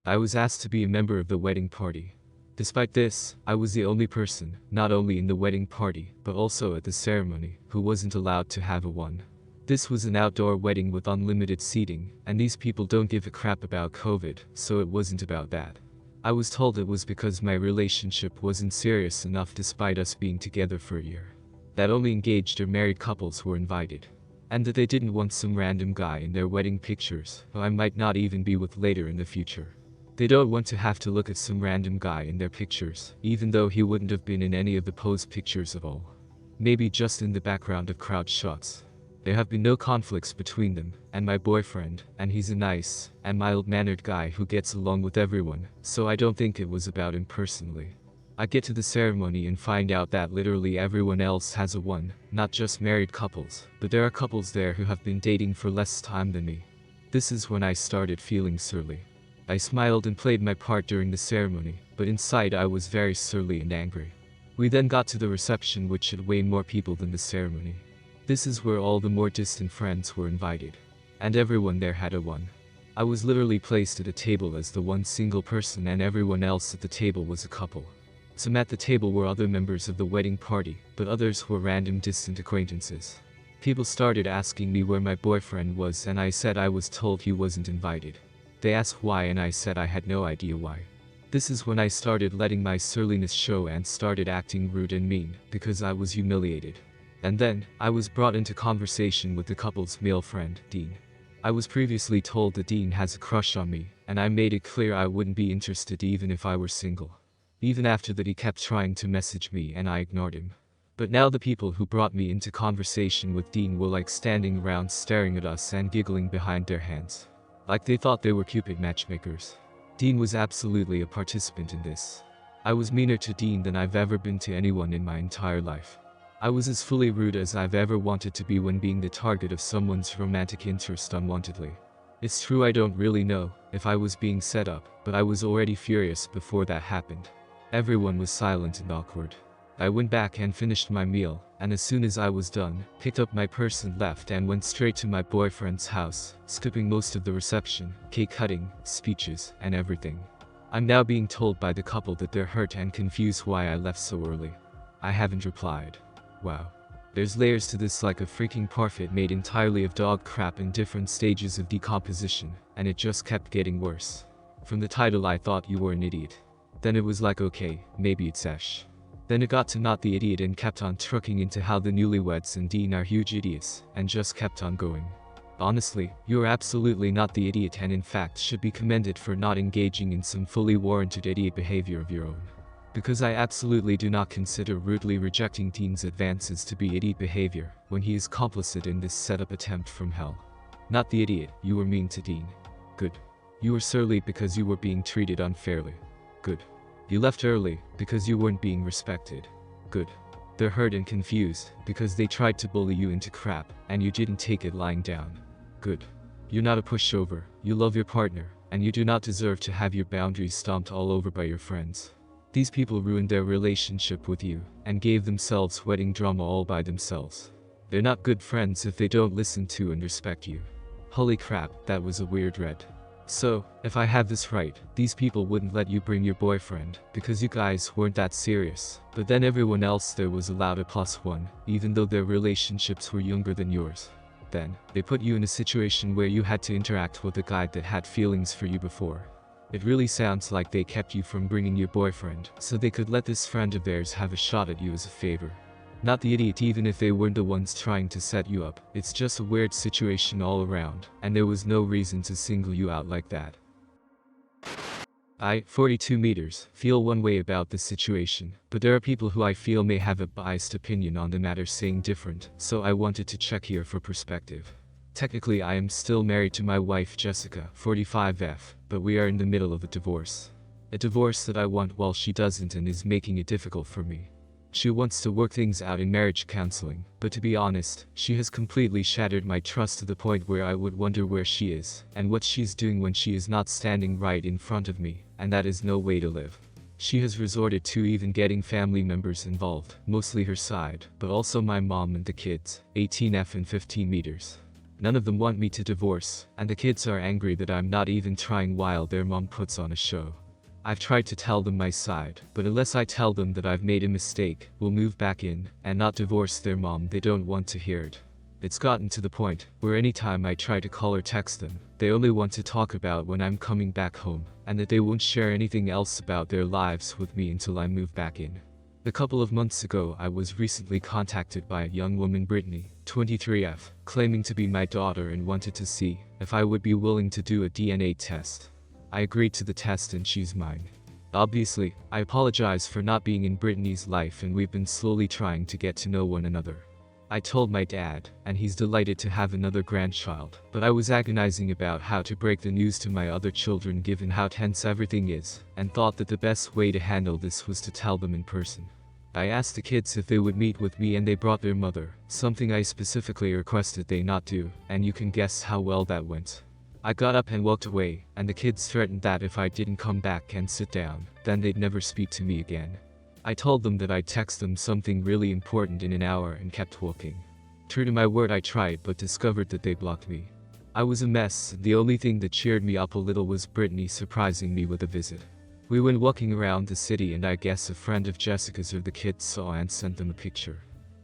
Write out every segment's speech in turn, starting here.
I was asked to be a member of the wedding party. Despite this, I was the only person, not only in the wedding party, but also at the ceremony, who wasn't allowed to have a one. This was an outdoor wedding with unlimited seating, and these people don't give a crap about COVID, so it wasn't about that. I was told it was because my relationship wasn't serious enough despite us being together for a year. That only engaged or married couples were invited. And that they didn't want some random guy in their wedding pictures, who I might not even be with later in the future. They don't want to have to look at some random guy in their pictures, even though he wouldn't have been in any of the posed pictures at all. Maybe just in the background of crowd shots. There have been no conflicts between them, and my boyfriend, and he's a nice and mild-mannered guy who gets along with everyone, so I don't think it was about him personally. I get to the ceremony and find out that literally everyone else has a one, not just married couples, but there are couples there who have been dating for less time than me. This is when I started feeling surly. I smiled and played my part during the ceremony, but inside I was very surly and angry. We then got to the reception, which had way more people than the ceremony. This is where all the more distant friends were invited. And everyone there had a one. I was literally placed at a table as the one single person, and everyone else at the table was a couple. Some at the table were other members of the wedding party, but others were random distant acquaintances. People started asking me where my boyfriend was, and I said I was told he wasn't invited. They asked why, and I said I had no idea why. This is when I started letting my surliness show and started acting rude and mean, because I was humiliated. And then, I was brought into conversation with the couple's male friend, Dean. I was previously told that Dean has a crush on me, and I made it clear I wouldn't be interested even if I were single. Even after that, he kept trying to message me and I ignored him. But now the people who brought me into conversation with Dean were like standing around staring at us and giggling behind their hands. Like they thought they were Cupid matchmakers. Dean was absolutely a participant in this. I was meaner to Dean than I've ever been to anyone in my entire life. I was as fully rude as I've ever wanted to be when being the target of someone's romantic interest unwantedly. It's true I don't really know if I was being set up, but I was already furious before that happened. Everyone was silent and awkward. I went back and finished my meal, and as soon as I was done, picked up my purse and left and went straight to my boyfriend's house, skipping most of the reception, cake cutting, speeches, and everything. I'm now being told by the couple that they're hurt and confused why I left so early. I haven't replied. Wow. There's layers to this, like a freaking parfait made entirely of dog crap in different stages of decomposition, and it just kept getting worse. From the title I thought you were an idiot. Then it was like, okay, maybe it's Ash. Then it got to not the idiot and kept on trucking into how the newlyweds and Dean are huge idiots, and just kept on going. Honestly, you're absolutely not the idiot, and in fact should be commended for not engaging in some fully warranted idiot behavior of your own. Because I absolutely do not consider rudely rejecting Dean's advances to be idiot behavior, when he is complicit in this setup attempt from hell. Not the idiot, you were mean to Dean. Good. You were surly because you were being treated unfairly. Good. You left early because you weren't being respected. Good. They're hurt and confused because they tried to bully you into crap, and you didn't take it lying down. Good. You're not a pushover, you love your partner, and you do not deserve to have your boundaries stomped all over by your friends. These people ruined their relationship with you, and gave themselves wedding drama all by themselves. They're not good friends if they don't listen to and respect you. Holy crap, that was a weird read. So, if I have this right, these people wouldn't let you bring your boyfriend, because you guys weren't that serious, but then everyone else there was allowed a +1, even though their relationships were younger than yours. Then, they put you in a situation where you had to interact with a guy that had feelings for you before. It really sounds like they kept you from bringing your boyfriend, so they could let this friend of theirs have a shot at you as a favor. Not the idiot even if they weren't the ones trying to set you up, it's just a weird situation all around, and there was no reason to single you out like that. I, 42 meters, feel one way about this situation, but there are people who I feel may have a biased opinion on the matter saying different, so I wanted to check here for perspective. Technically I am still married to my wife Jessica, 45F, but we are in the middle of a divorce. A divorce that I want while she doesn't and is making it difficult for me. She wants to work things out in marriage counseling, but to be honest, she has completely shattered my trust to the point where I would wonder where she is, and what she's doing when she is not standing right in front of me, and that is no way to live. She has resorted to even getting family members involved, mostly her side, but also my mom and the kids, 18F and 15 meters. None of them want me to divorce, and the kids are angry that I'm not even trying while their mom puts on a show. I've tried to tell them my side, but unless I tell them that I've made a mistake, we'll move back in, and not divorce their mom, they don't want to hear it. It's gotten to the point where anytime I try to call or text them, they only want to talk about when I'm coming back home, and that they won't share anything else about their lives with me until I move back in. A couple of months ago, I was recently contacted by a young woman, Brittany, 23F, claiming to be my daughter and wanted to see if I would be willing to do a DNA test. I agreed to the test and she's mine. Obviously, I apologize for not being in Brittany's life, and we've been slowly trying to get to know one another. I told my dad, and he's delighted to have another grandchild, but I was agonizing about how to break the news to my other children given how tense everything is, and thought that the best way to handle this was to tell them in person. I asked the kids if they would meet with me, and they brought their mother, something I specifically requested they not do, and you can guess how well that went. I got up and walked away, and the kids threatened that if I didn't come back and sit down, then they'd never speak to me again. I told them that I'd text them something really important in an hour and kept walking. True to my word, I tried but discovered that they blocked me. I was a mess, and the only thing that cheered me up a little was Brittany surprising me with a visit. We went walking around the city, and I guess a friend of Jessica's or the kids saw and sent them a picture.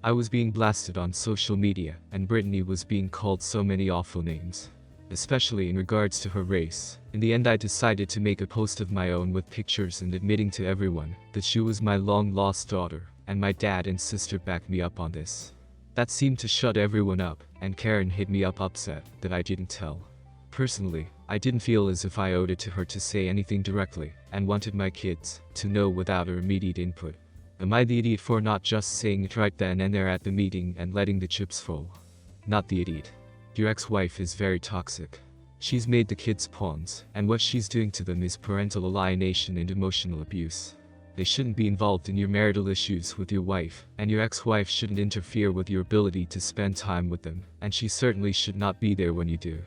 I was being blasted on social media, and Brittany was being called so many awful names, especially in regards to her race. In the end, I decided to make a post of my own with pictures and admitting to everyone that she was my long-lost daughter, and my dad and sister backed me up on this. That seemed to shut everyone up, and Karen hit me up upset that I didn't tell. Personally, I didn't feel as if I owed it to her to say anything directly, and wanted my kids to know without her immediate input. Am I the idiot for not just saying it right then and there at the meeting and letting the chips fall? Not the idiot. Your ex-wife is very toxic. She's made the kids pawns, and what she's doing to them is parental alienation and emotional abuse. They shouldn't be involved in your marital issues with your wife, and your ex-wife shouldn't interfere with your ability to spend time with them, and she certainly should not be there when you do.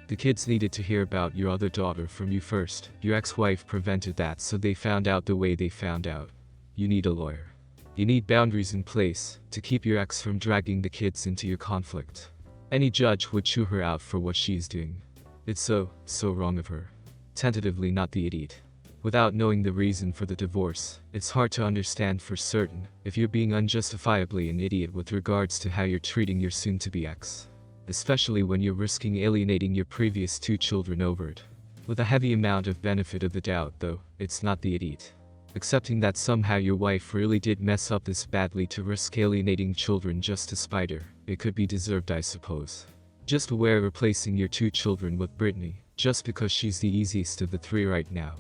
The kids needed to hear about your other daughter from you first. Your ex-wife prevented that, so they found out the way they found out. You need a lawyer. You need boundaries in place to keep your ex from dragging the kids into your conflict. Any judge would chew her out for what she's doing. It's so wrong of her. Tentatively, not the idiot. Without knowing the reason for the divorce, it's hard to understand for certain if you're being unjustifiably an idiot with regards to how you're treating your soon-to-be ex. Especially when you're risking alienating your previous 2 children over it. With a heavy amount of benefit of the doubt, though, it's not the idiot. Accepting that somehow your wife really did mess up this badly to risk alienating children just to spite her, it could be deserved, I suppose. Just aware replacing your 2 children with Brittany, just because she's the easiest of the 3 right now.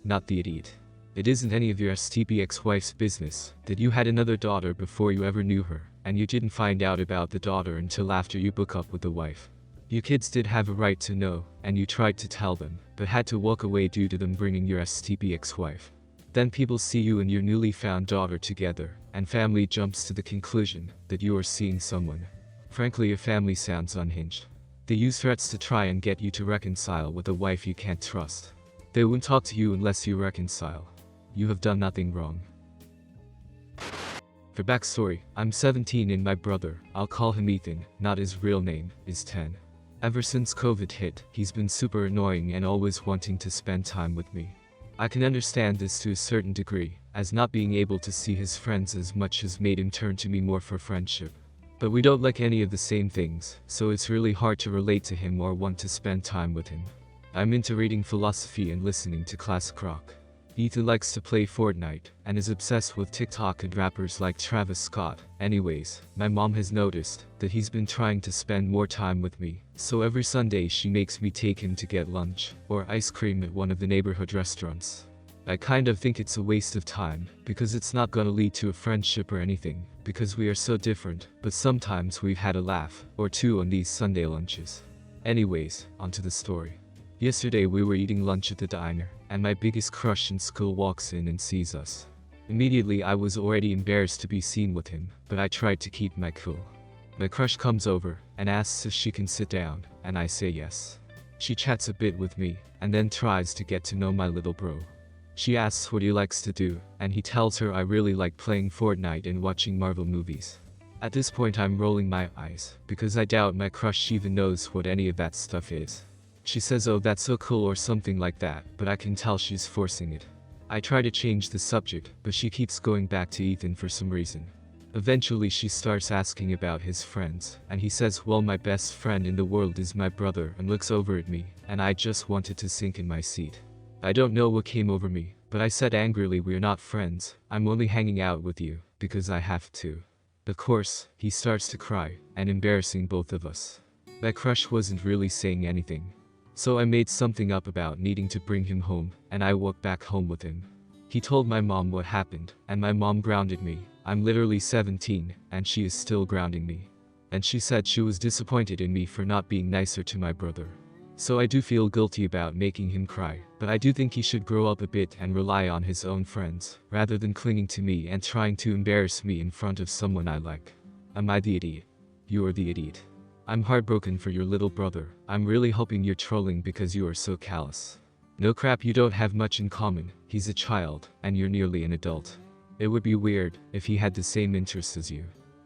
Not the idiot. It isn't any of your STB ex-wife's business that you had another daughter before you ever knew her, and you didn't find out about the daughter until after you broke up with the wife. You kids did have a right to know, and you tried to tell them, but had to walk away due to them bringing your STB ex-wife. Then people see you and your newly found daughter together, and family jumps to the conclusion that you are seeing someone. Frankly, your family sounds unhinged. They use threats to try and get you to reconcile with a wife you can't trust. They won't talk to you unless you reconcile. You have done nothing wrong. For backstory, I'm 17 and my brother, I'll call him Ethan, not his real name, is 10. Ever since COVID hit, he's been super annoying and always wanting to spend time with me. I can understand this to a certain degree, as not being able to see his friends as much has made him turn to me more for friendship. But we don't like any of the same things, so it's really hard to relate to him or want to spend time with him. I'm into reading philosophy and listening to classic rock. Ethan likes to play Fortnite, and is obsessed with TikTok and rappers like Travis Scott. Anyways, my mom has noticed that he's been trying to spend more time with me, so every Sunday she makes me take him to get lunch, or ice cream at one of the neighborhood restaurants. I kind of think it's a waste of time, because it's not gonna lead to a friendship or anything, because we are so different, but sometimes we've had a laugh or 2 on these Sunday lunches. Anyways, onto the story. Yesterday we were eating lunch at the diner, and my biggest crush in school walks in and sees us. Immediately I was already embarrassed to be seen with him, but I tried to keep my cool. My crush comes over, and asks if she can sit down, and I say yes. She chats a bit with me, and then tries to get to know my little bro. She asks what he likes to do, and he tells her I really like playing Fortnite and watching Marvel movies. At this point I'm rolling my eyes, because I doubt my crush even knows what any of that stuff is. She says, "Oh, that's so cool," or something like that, but I can tell she's forcing it. I try to change the subject, but she keeps going back to Ethan for some reason. Eventually she starts asking about his friends, and he says, "Well, my best friend in the world is my brother," and looks over at me, and I just wanted to sink in my seat. I don't know what came over me, but I said angrily, "We're not friends, I'm only hanging out with you, because I have to." Of course, he starts to cry, and embarrassing both of us. My crush wasn't really saying anything. So I made something up about needing to bring him home, and I walked back home with him. He told my mom what happened, and my mom grounded me. I'm literally 17, and she is still grounding me. And she said she was disappointed in me for not being nicer to my brother. So I do feel guilty about making him cry, but I do think he should grow up a bit and rely on his own friends, rather than clinging to me and trying to embarrass me in front of someone I like. Am I the idiot? You are the idiot. I'm heartbroken for your little brother. I'm really hoping you're trolling because you are so callous. No crap, you don't have much in common. He's a child, and you're nearly an adult. It would be weird if he had the same interests as you.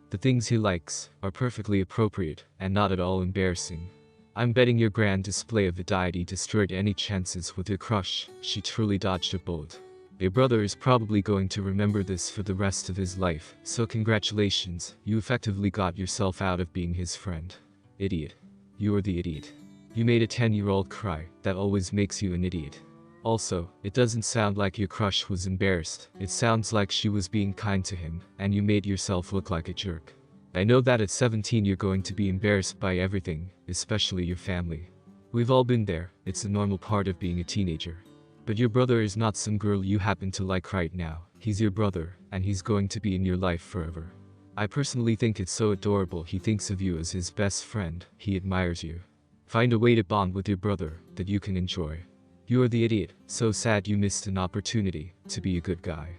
The things he likes are perfectly appropriate and not at all embarrassing. I'm betting your grand display of deity destroyed any chances with your crush. She truly dodged a bullet. Your brother is probably going to remember this for the rest of his life, so congratulations, you effectively got yourself out of being his friend. Idiot. You are the idiot. You made a 10-year-old cry. That always makes you an idiot. Also, it doesn't sound like your crush was embarrassed. It sounds like she was being kind to him, and you made yourself look like a jerk. I know that at 17 you're going to be embarrassed by everything, especially your family. We've all been there, it's a normal part of being a teenager. But your brother is not some girl you happen to like right now. He's your brother, and he's going to be in your life forever. I personally think it's so adorable he thinks of you as his best friend, he admires you. Find a way to bond with your brother that you can enjoy. You are the idiot, so sad you missed an opportunity to be a good guy.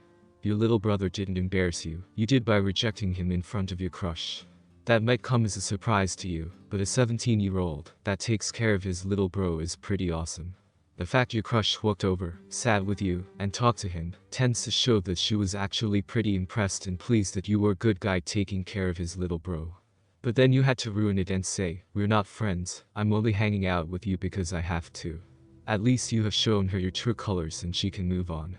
Your little brother didn't embarrass you, you did by rejecting him in front of your crush. That might come as a surprise to you, but a 17-year-old that takes care of his little bro is pretty awesome. The fact your crush walked over, sat with you, and talked to him tends to show that she was actually pretty impressed and pleased that you were a good guy taking care of his little bro. But then you had to ruin it and say, "We're not friends, I'm only hanging out with you because I have to." At least you have shown her your true colors and she can move on.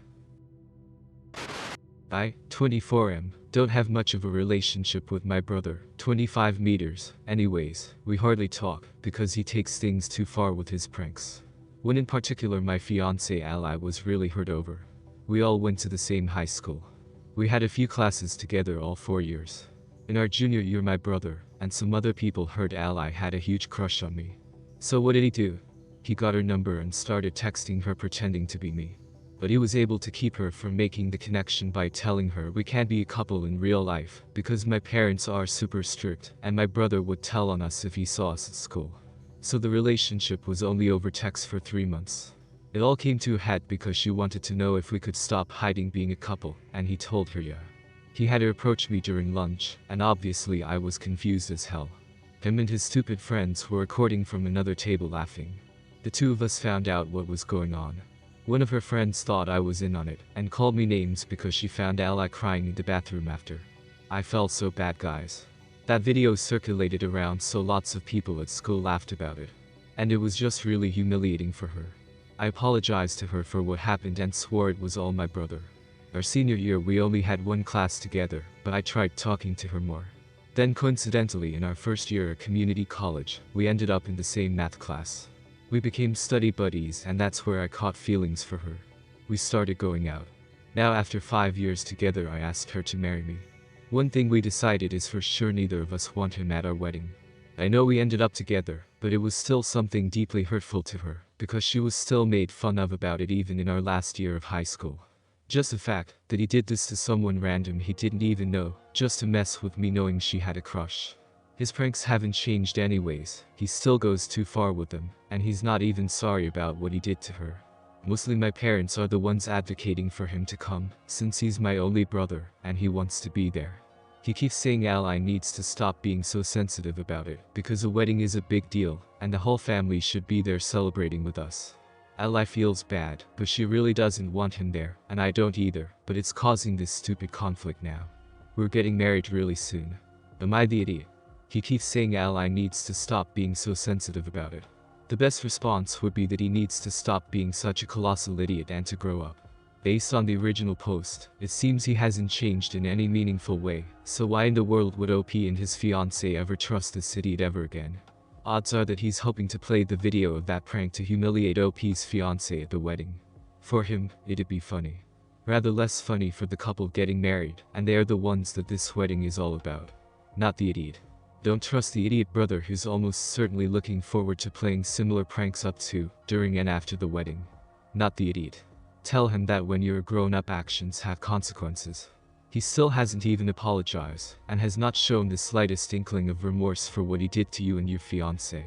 I, 24M, don't have much of a relationship with my brother, 25 meters. Anyways, we hardly talk, because he takes things too far with his pranks. One in particular my fiancé Ally was really hurt over. We all went to the same high school. We had a few classes together all 4 years. In our junior year my brother, and some other people heard Ally had a huge crush on me. So what did he do? He got her number and started texting her pretending to be me. But he was able to keep her from making the connection by telling her we can't be a couple in real life, because my parents are super strict, and my brother would tell on us if he saw us at school. So the relationship was only over text for 3 months. It all came to a head because she wanted to know if we could stop hiding being a couple, and he told her yeah. He had her approach me during lunch, and obviously I was confused as hell. Him and his stupid friends were recording from another table laughing. The two of us found out what was going on. One of her friends thought I was in on it, and called me names because she found Ally crying in the bathroom after. I felt so bad, guys. That video circulated around so lots of people at school laughed about it. And it was just really humiliating for her. I apologized to her for what happened and swore it was all my brother. Our senior year we only had one class together, but I tried talking to her more. Then coincidentally in our first year at community college, we ended up in the same math class. We became study buddies and that's where I caught feelings for her. We started going out. Now after 5 years together I asked her to marry me. One thing we decided is for sure neither of us want him at our wedding. I know we ended up together, but it was still something deeply hurtful to her, because she was still made fun of about it even in our last year of high school. Just the fact that he did this to someone random he didn't even know, just to mess with me knowing she had a crush. His pranks haven't changed anyways, he still goes too far with them, and he's not even sorry about what he did to her. Mostly my parents are the ones advocating for him to come, since he's my only brother, and he wants to be there. He keeps saying Ally needs to stop being so sensitive about it, because a wedding is a big deal, and the whole family should be there celebrating with us. Ally feels bad, but she really doesn't want him there, and I don't either, but it's causing this stupid conflict now. We're getting married really soon. Am I the idiot? He keeps saying Ally needs to stop being so sensitive about it. The best response would be that he needs to stop being such a colossal idiot and to grow up. Based on the original post, it seems he hasn't changed in any meaningful way, so why in the world would OP and his fiancée ever trust this idiot ever again? Odds are that he's hoping to play the video of that prank to humiliate OP's fiancée at the wedding. For him, it'd be funny. Rather less funny for the couple getting married, and they are the ones that this wedding is all about. Not the idiot. Don't trust the idiot brother who's almost certainly looking forward to playing similar pranks up to, during and after the wedding. Not the idiot. Tell him that when you're a grown-up, actions have consequences. He still hasn't even apologized, and has not shown the slightest inkling of remorse for what he did to you and your fiancé.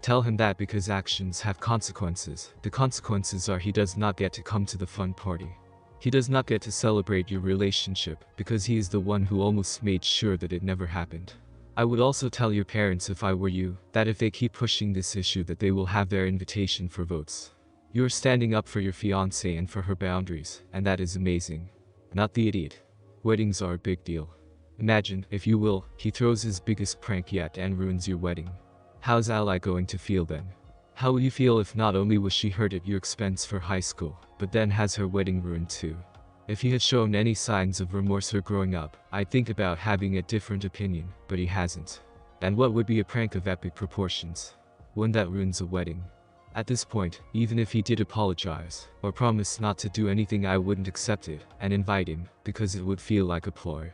Tell him that because actions have consequences, the consequences are he does not get to come to the fun party. He does not get to celebrate your relationship because he is the one who almost made sure that it never happened. I would also tell your parents if I were you, that if they keep pushing this issue that they will have their invitation for votes. You're standing up for your fiancée and for her boundaries, and that is amazing. Not the idiot. Weddings are a big deal. Imagine, if you will, he throws his biggest prank yet and ruins your wedding. How's Ally going to feel then? How will you feel if not only was she hurt at your expense for high school, but then has her wedding ruined too? If he had shown any signs of remorse or growing up, I'd think about having a different opinion, but he hasn't. And what would be a prank of epic proportions? One that ruins a wedding. At this point, even if he did apologize, or promise not to do anything, I wouldn't accept it and invite him, because it would feel like a ploy.